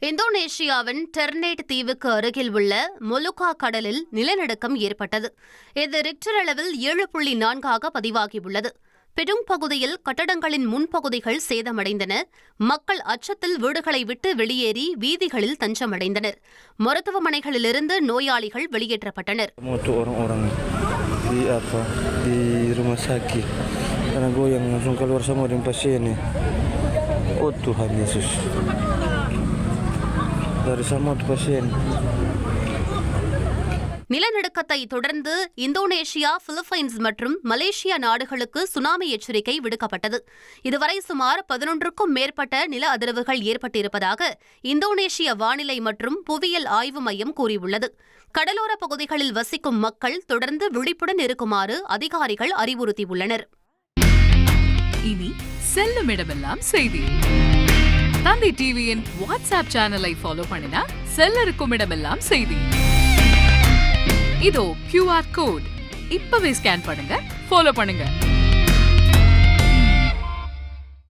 இந்தோனேஷியாவின் டெர்னேட் தீவுக்கு அருகில் உள்ள மொலுக்கா கடலில் நிலநடுக்கம் ஏற்பட்டது. இது ரிக்டர் அளவில் 7.4 பதிவாகியுள்ளது. பெடும் பகுதியில் கட்டடங்களின் முன்பகுதிகள் சேதமடைந்தன. மக்கள் அச்சத்தில் வீடுகளை விட்டு வெளியேறி வீதிகளில் தஞ்சமடைந்தனர். மருத்துவமனைகளிலிருந்து நோயாளிகள் வெளியேற்றப்பட்டனர். நிலநடுக்கத்தை தொடர்ந்து இந்தோனேஷியா, பிலிப்பைன்ஸ் மற்றும் மலேசியா நாடுகளுக்கு சுனாமி எச்சரிக்கை விடுக்கப்பட்டது. இதுவரை சுமார் 11க்கும் மேற்பட்ட நில அதிர்வுகள் ஏற்பட்டிருப்பதாக இந்தோனேஷிய வானிலை மற்றும் புவியியல் ஆய்வு மையம் கூறியுள்ளது. கடலோர பகுதிகளில் வசிக்கும் மக்கள் தொடர்ந்து விழிப்புடன் இருக்குமாறு அதிகாரிகள் அறிவுறுத்தியுள்ளனர். இனி செல்லும் இடமெல்லாம் செய்தி. தந்தி டிவியின் வாட்ஸ்அப் சேனலை ஃபாலோ பண்ணினா செல்ல இருக்கும் இடமெல்லாம் செய்தி. இதோ QR கோட் இப்பவே ஸ்கேன் பண்ணுங்க, ஃபாலோ பண்ணுங்க.